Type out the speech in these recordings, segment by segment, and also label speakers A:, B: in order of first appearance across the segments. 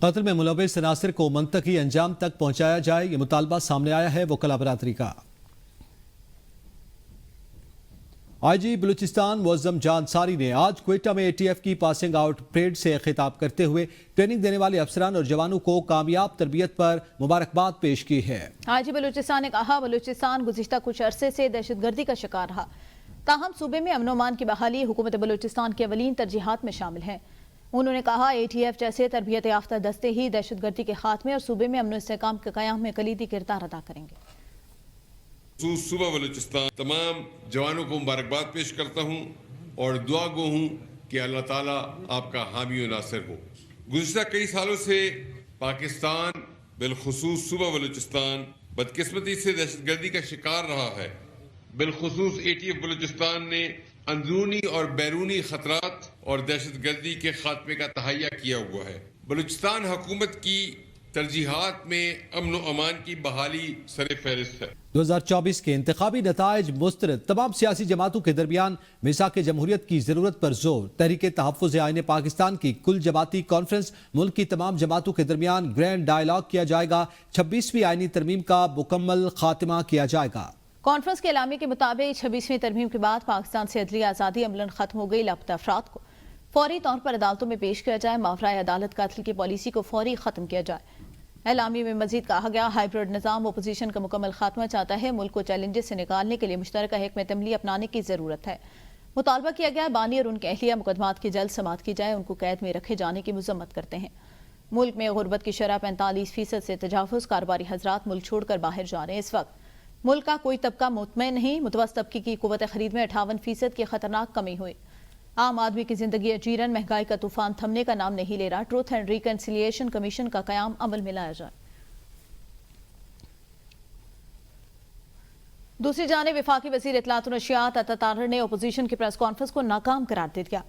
A: قتل میں ملوث عناصر کو منطقی انجام تک پہنچایا جائے، یہ مطالبہ سامنے آیا ہے وکلا برادری کا۔ آئی جی بلوچستان معظم جان ساری نے آج کوئٹہ میں اے ٹی ایف کی پاسنگ آؤٹ پریڈ سے خطاب کرتے ہوئے ٹریننگ دینے والے افسران اور جوانوں کو کامیاب تربیت پر مبارکباد پیش کی ہے۔
B: آئی جی بلوچستان نے کہا بلوچستان گزشتہ کچھ عرصے سے دہشت گردی کا شکار رہا، تاہم صوبے میں امن و امان کی بحالی حکومت بلوچستان کی اولین ترجیحات میں شامل ہے۔ انہوں نے کہا اے ٹی ایف جیسے تربیت یافتہ دستے ہی دہشت گردی کے خاتمے اور صوبے میں امن و استحکام کے قیام میں کلیدی کردار ادا کریں گے۔
C: صوبہ بلوچستان تمام جوانوں کو مبارکباد پیش کرتا ہوں اور دعا گو ہوں کہ اللہ تعالیٰ آپ کا حامی و ناصر ہو۔ گزشتہ کئی سالوں سے پاکستان بالخصوص صوبہ بلوچستان بدقسمتی سے دہشت گردی کا شکار رہا ہے۔ بالخصوص اے ٹی ایف بلوچستان نے اندرونی اور بیرونی خطرات اور دہشت گردی کے خاتمے کا تہیہ کیا ہوا ہے۔ بلوچستان حکومت کی ترجیحات میں امن و امان کی بحالی سر فہرست ہے۔
A: 2024 کے انتخابی نتائج مسترد، تمام سیاسی جماعتوں کے درمیان میثاق جمہوریت کی ضرورت پر زور۔ تحریک تحفظ آئین پاکستان کی کل جماعتی کانفرنس، ملک کی تمام جماعتوں کے درمیان گرینڈ ڈائیلاگ کیا جائے گا۔ 26ویں آئینی ترمیم کا مکمل خاتمہ کیا جائے گا۔
B: کانفرنس کے اعلامیے کے مطابق 26ویں ترمیم کے بعد پاکستان سے عدلی آزادی عملاً ختم ہو گئی۔ لاپتہ افراد کو فوری طور پر عدالتوں میں پیش کیا جائے، ماورائے عدالت قتل کی پالیسی کو فوری ختم کیا جائے۔ اعلامیے میں مزید کہا گیا ہائیبرڈ نظام اپوزیشن کا مکمل خاتمہ چاہتا ہے، ملک کو چیلنجز سے نکالنے کے لیے مشترکہ حکمت عملی اپنانے کی ضرورت ہے۔ مطالبہ کیا گیا بانی اور ان کے اہلیہ مقدمات کی جلد سماعت کی جائے، ان کو قید میں رکھے جانے کی مذمت کرتے ہیں۔ ملک میں غربت کی شرح 45% سے تجاوز، کاروباری حضرات ملک چھوڑ کر باہر جا رہے ہیں۔ اس وقت ملک کا کوئی طبقہ مطمئن نہیں، متوسط طبقے کی قوت خرید میں 58% کی خطرناک کمی ہوئی۔ عام آدمی کی زندگی اجیرن، مہنگائی کا طوفان تھمنے کا نام نہیں لے رہا۔ ٹروتھ اینڈ ریکنسیلیشن کمیشن کا قیام عمل میں لایا جائے۔ دوسری جانب وفاقی وزیر اطلاعات و نشریات عطا طاہر نے اپوزیشن کی پریس کانفرنس کو ناکام قرار دے دیا۔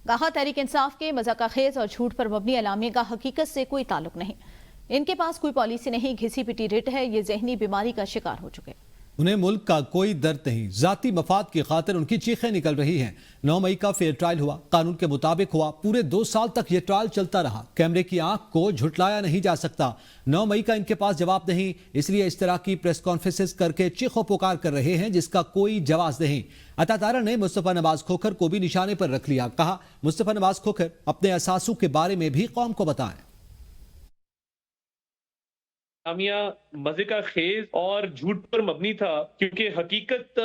B: کہا تحریک انصاف کے مذاق خیز اور جھوٹ پر مبنی اعلامیے کا حقیقت سے کوئی تعلق نہیں، ان کے پاس کوئی پالیسی نہیں، گھسی پٹی رٹ ہے، یہ ذہنی بیماری کا شکار ہو چکے۔
A: انہیں ملک کا کوئی درد نہیں، ذاتی مفاد کی خاطر ان کی چیخیں نکل رہی ہیں۔ 9 مئی کا فیئر ٹرائل ہوا، قانون کے مطابق ہوا، پورے 2 سال تک یہ ٹرائل چلتا رہا۔ کیمرے کی آنکھ کو جھٹلایا نہیں جا سکتا۔ 9 مئی کا ان کے پاس جواب نہیں، اس لیے اس طرح کی پریس کانفرنسز کر کے چیخ و پکار کر رہے ہیں جس کا کوئی جواز نہیں۔ عطا طاہر نے مصطفیٰ نواز کھوکھر کو بھی نشانے پر رکھ لیا، کہا مصطفیٰ نواز کھوکھر اپنے اثاثوں کے بارے میں بھی قوم کو بتائیں۔
D: اعلامیہ مزے کا خیز اور جھوٹ پر مبنی تھا، کیونکہ حقیقت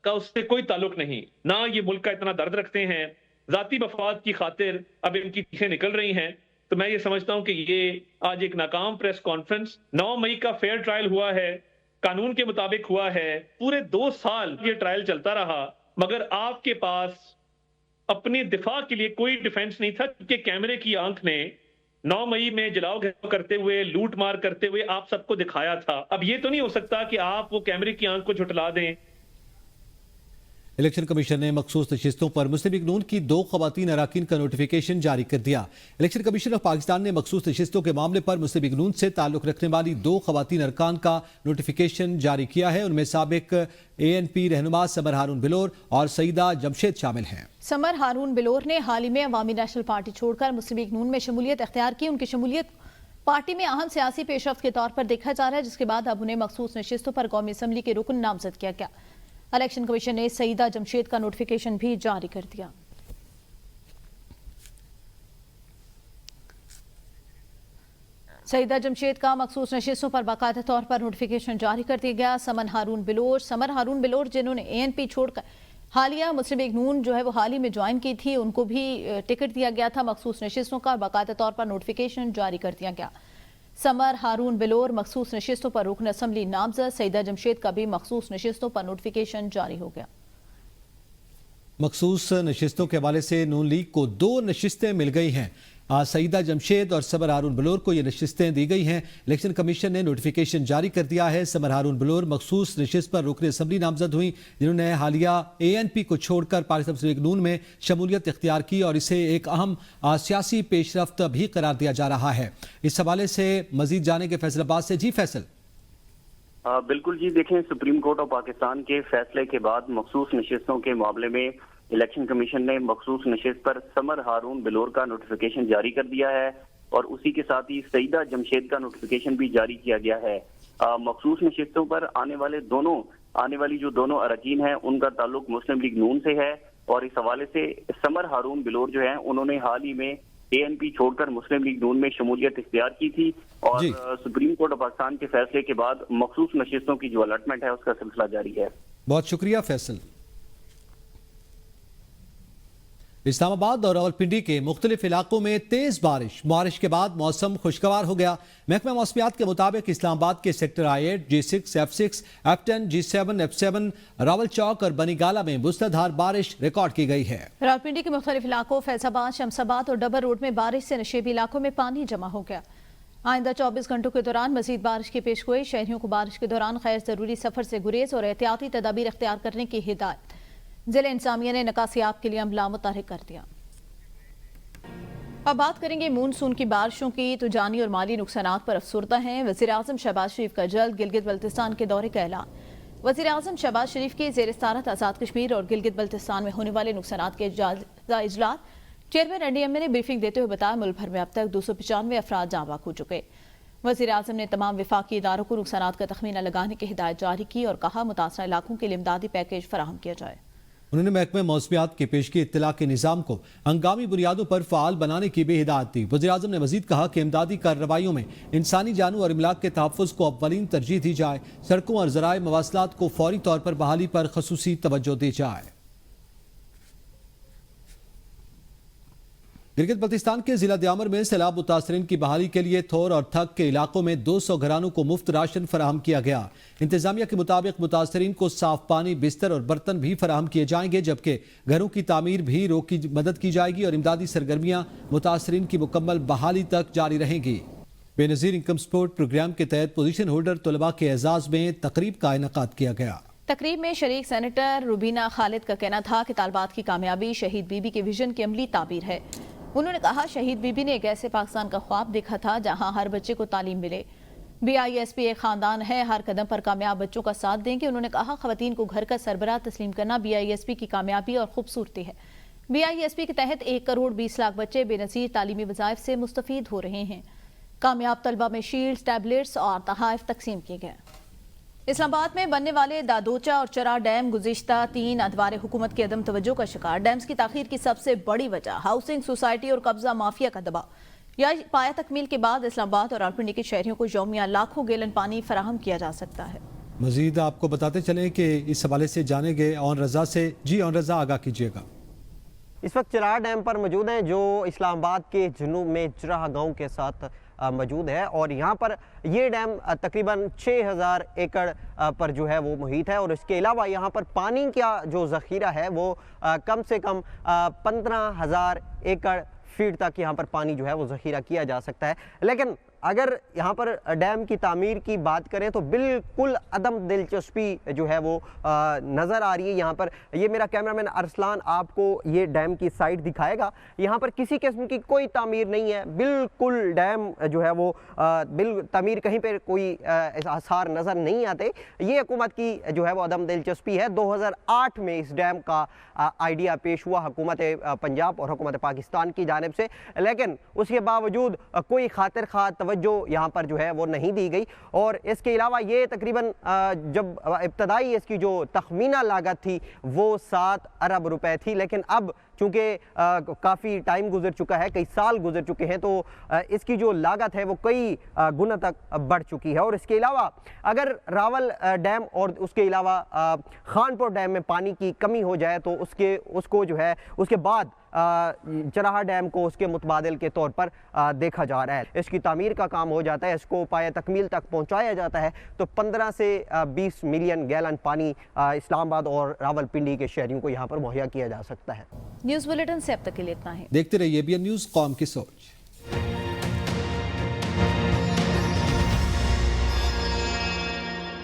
D: کا اس سے کوئی تعلق نہیں، نہ یہ ملک کا اتنا درد رکھتے ہیں، ذاتی مفاد کی خاطر اب ان کی چیخیں نکل رہی ہیں۔ تو میں یہ سمجھتا ہوں کہ یہ آج ایک ناکام پریس کانفرنس۔ 9 مئی کا فیئر ٹرائل ہوا ہے، قانون کے مطابق ہوا ہے، پورے 2 سال یہ ٹرائل چلتا رہا، مگر آپ کے پاس اپنے دفاع کے لیے کوئی ڈیفنس نہیں تھا، کیونکہ کیمرے کی آنکھ نے 9 مئی میں جلاؤ گھراؤ کرتے ہوئے، لوٹ مار کرتے ہوئے آپ سب کو دکھایا تھا۔ اب یہ تو نہیں ہو سکتا کہ آپ وہ کیمرے کی آنکھ کو جھٹلا دیں۔
A: الیکشن کمیشن نے مخصوص نشستوں پر مسلم لیگ نون کی 2 خواتین اراکین کا نوٹیفیکیشن جاری کر دیا۔ الیکشن کمیشن آف پاکستان نے مخصوص نشستوں کے معاملے پر مسلم لیگ نون سے تعلق رکھنے والی 2 خواتین ارکان کا نوٹیفیکیشن جاری کیا ہے۔ ان میں سابق ANP رہنما سمر ہارون بلور اور سعیدہ جمشید شامل ہیں۔
B: سمر ہارون بلور نے حال ہی میں عوامی نیشنل پارٹی چھوڑ کر مسلم لیگ نون میں شمولیت اختیار کی۔ ان کی شمولیت پارٹی میں اہم سیاسی پیش رفت کے طور پر دیکھا جا رہا ہے، جس کے بعد اب انہیں مخصوص نشستوں پر قومی اسمبلی کے رکن نامزد کیا گیا۔ الیکشن کمیشن نے سعیدہ جمشید کا نوٹیفیکیشن بھی جاری کر دیا۔ سعیدہ جمشید کا مخصوص نشستوں پر باقاعدہ طور پر نوٹیفیکیشن جاری کر دیا گیا۔ سمر ہارون بلور جنہوں نے ANP چھوڑ کر حالیہ مسلم لیگ نون جو ہے وہ حال ہی میں جوائن کی تھی، ان کو بھی ٹکٹ دیا گیا تھا مخصوص نشستوں کا، باقاعدہ طور پر نوٹیفیکیشن جاری کر دیا گیا۔ سمر ہارون بلور مخصوص نشستوں پر رکن اسمبلی نامزد، سعیدہ جمشید کا بھی مخصوص نشستوں پر نوٹیفیکیشن جاری ہو گیا۔
A: مخصوص نشستوں کے حوالے سے نون لیگ کو 2 نشستیں مل گئی ہیں۔ سعیدہ جمشید اور سمر ہارون بلور کو یہ نشستیں دی گئی ہیں۔ الیکشن کمیشن نے نوٹیفیکیشن جاری کر دیا ہے۔ سمر ہارون بلور مخصوص نشست پر رکن اسمبلی نامزد ہوئی، جنہوں نے حالیہ ANP کو چھوڑ کر پاکستان مسلم لیگ نون میں شمولیت اختیار کی اور اسے ایک اہم سیاسی پیش رفت بھی قرار دیا جا رہا ہے۔ اس حوالے سے مزید جانیں گے فیصل آباد سے۔ جی فیصل۔
E: بالکل جی، دیکھیں سپریم کورٹ آف پاکستان کے فیصلے کے بعد مخصوص نشستوں کے معاملے میں الیکشن کمیشن نے مخصوص نشست پر سمر ہارون بلور کا نوٹیفیکیشن جاری کر دیا ہے۔ اور اسی کے ساتھ ہی سعیدہ جمشید کا نوٹیفیکیشن بھی جاری کیا گیا ہے۔ مخصوص نشستوں پر آنے والی جو دونوں اراکین ہیں ان کا تعلق مسلم لیگ نون سے ہے، اور اس حوالے سے سمر ہارون بلور جو ہیں انہوں نے حال ہی میں ANP چھوڑ کر مسلم لیگ نون میں شمولیت اختیار کی تھی، اور سپریم کورٹ آف پاکستان کے فیصلے کے بعد مخصوص نشستوں کی جو الاٹمنٹ ہے اس کا سلسلہ جاری ہے۔
A: بہت شکریہ فیصل۔ اسلام آباد اور راولپنڈی کے مختلف علاقوں میں تیز بارش کے بعد موسم خوشگوار ہو گیا۔ محکمہ موسمیات کے مطابق اسلام آباد کے sector I8 G6 F6 F10 G7 F7 Rawal چوک اور بنی گالہ میں موسلادھار بارش ریکارڈ کی گئی ہے۔
B: راولپنڈی کے مختلف علاقوں فیض آباد، شمس آباد اور ڈبر روڈ میں بارش سے نشیبی علاقوں میں پانی جمع ہو گیا۔ آئندہ 24 گھنٹوں کے دوران مزید بارش کی پیشگوئی، شہریوں کو بارش کے دوران غیر ضروری سفر سے گریز اور احتیاطی تدابیر اختیار کرنے کی ہدایت۔ ضلع انتظامیہ نے نکاسیاب کے لیے عملہ متحرک کر دیا۔ اب بات کریں گے مونسون کی بارشوں کی تو جانی اور مالی نقصانات پر افسردہ ہیں وزیر اعظم شہباز شریف کا جلد گلگت بلتستان کے دورے کا اعلان۔ وزیر اعظم شہباز شریف کے زیر صدارت آزاد کشمیر اور گلگت بلتستان میں ہونے والے نقصانات کے جائزہ اجلاس چیئرمین NDMA نے بریفنگ دیتے ہوئے بتایا ملک بھر میں اب تک 295 افراد جاں بحق ہو چکے۔ وزیر اعظم نے تمام وفاقی اداروں کو نقصانات کا تخمینہ لگانے کی ہدایت جاری کی اور کہا متاثرہ علاقوں کے لیے امدادی پیکیج فراہم کیا جائے۔
A: انہوں نے محکمہ موسمیات کی پیشگی اطلاع کے نظام کو ہنگامی بنیادوں پر فعال بنانے کی بھی ہدایت دی۔ وزیر اعظم نے مزید کہا کہ امدادی کارروائیوں میں انسانی جانوں اور املاک کے تحفظ کو اولین ترجیح دی جائے، سڑکوں اور ذرائع مواصلات کو فوری طور پر بحالی پر خصوصی توجہ دی جائے۔ گلگت بلتستان کے ضلع دیامر میں سیلاب متاثرین کی بحالی کے لیے تھور اور تھک کے علاقوں میں 200 گھرانوں کو مفت راشن فراہم کیا گیا۔ انتظامیہ کے مطابق متاثرین کو صاف پانی، بستر اور برتن بھی فراہم کیے جائیں گے، جبکہ گھروں کی تعمیر بھی مدد کی جائے گی اور امدادی سرگرمیاں متاثرین کی مکمل بحالی تک جاری رہیں گی۔ بے نظیر انکم سپورٹ پروگرام کے تحت پوزیشن ہولڈر طلباء کے اعزاز میں تقریب کا انعقاد کیا گیا۔
B: تقریب میں شریک سینیٹر روبینہ خالد کا کہنا تھا کہ طالبات کی کامیابی شہید بی بی کے ویژن کی عملی تعبیر ہے۔ انہوں نے کہا شہید بی بی نے ایک ایسے پاکستان کا خواب دیکھا تھا جہاں ہر بچے کو تعلیم ملے۔ BISP ایک خاندان ہے، ہر قدم پر کامیاب بچوں کا ساتھ دیں گے۔ انہوں نے کہا خواتین کو گھر کا سربراہ تسلیم کرنا BISP کی کامیابی اور خوبصورتی ہے۔ BISP کے تحت 1 کروڑ 20 لاکھ بچے بے نظیر تعلیمی وظائف سے مستفید ہو رہے ہیں۔ کامیاب طلبہ میں شیلڈز، ٹیبلٹس اور تحائف تقسیم کیے گئے۔ اسلام آباد میں بننے والے دادوچا اور چرا ڈیم گزشتہ 3 ادوار حکومت کی عدم توجہ کا شکار۔ ڈیمز کی تاخیر کی سب سے بڑی وجہ ہاؤسنگ سوسائٹی اور قبضہ مافیا کا دباؤ۔ یا پایا تکمیل کے بعد اسلام آباد اور راولپنڈی کے شہریوں کو یومیہ لاکھوں گیلن پانی فراہم کیا جا سکتا ہے۔
A: مزید آپ کو بتاتے چلیں کہ اس حوالے سے جانیں گے اون رضا سے۔ جی اون رضا، آگاہ کیجیے گا۔
F: اس وقت چراہ ڈیم پر موجود ہیں جو اسلام آباد کے جنوب میں چراہ گاؤں کے ساتھ موجود ہے، اور یہاں پر یہ ڈیم تقریباً 6000 ایکڑ پر جو ہے وہ محیط ہے، اور اس کے علاوہ یہاں پر پانی کا جو ذخیرہ ہے وہ کم سے کم 15000 ایکڑ فیٹ تک یہاں پر پانی جو ہے وہ ذخیرہ کیا جا سکتا ہے۔ لیکن اگر یہاں پر ڈیم کی تعمیر کی بات کریں تو بالکل عدم دلچسپی جو ہے وہ نظر آ رہی ہے۔ یہاں پر یہ میرا کیمرامین ارسلان آپ کو یہ ڈیم کی سائٹ دکھائے گا۔ یہاں پر کسی قسم کی کوئی تعمیر نہیں ہے، بالکل ڈیم جو ہے وہ تعمیر کہیں پہ کوئی آثار نظر نہیں آتے۔ یہ حکومت کی جو ہے وہ عدم دلچسپی ہے۔ 2008 میں اس ڈیم کا آئیڈیا پیش ہوا حکومت پنجاب اور حکومت پاکستان کی جانب سے، لیکن اس کے باوجود کوئی خاطر خواہ توجہ یہاں پر جو ہے وہ نہیں دی گئی۔ اور اس کے علاوہ یہ تقریباً جب ابتدائی اس کی جو تخمینہ لاگت تھی وہ 7 ارب روپے تھی، لیکن اب چونکہ کافی ٹائم گزر چکا ہے، کئی سال گزر چکے ہیں، تو اس کی جو لاگت ہے وہ کئی گنا تک بڑھ چکی ہے۔ اور اس کے علاوہ اگر راول ڈیم اور اس کے علاوہ خانپور ڈیم میں پانی کی کمی ہو جائے تو اس کو جو ہے اس کے بعد چراہ ڈیم کو اس کے متبادل کے طور پر دیکھا جا رہا ہے۔ اس کی تعمیر کا کام ہو جاتا ہے، اس کو پایہ تکمیل تک پہنچایا جاتا ہے تو 15 سے 20 ملین گیلن پانی اسلام آباد اور راولپنڈی کے شہریوں کو یہاں پر مہیا کیا جا سکتا ہے۔
B: نیوز بلیٹن سے اب تک کے لیے اتنا ہے۔
A: دیکھتے رہیے ABN نیوز، قوم کی سوچ۔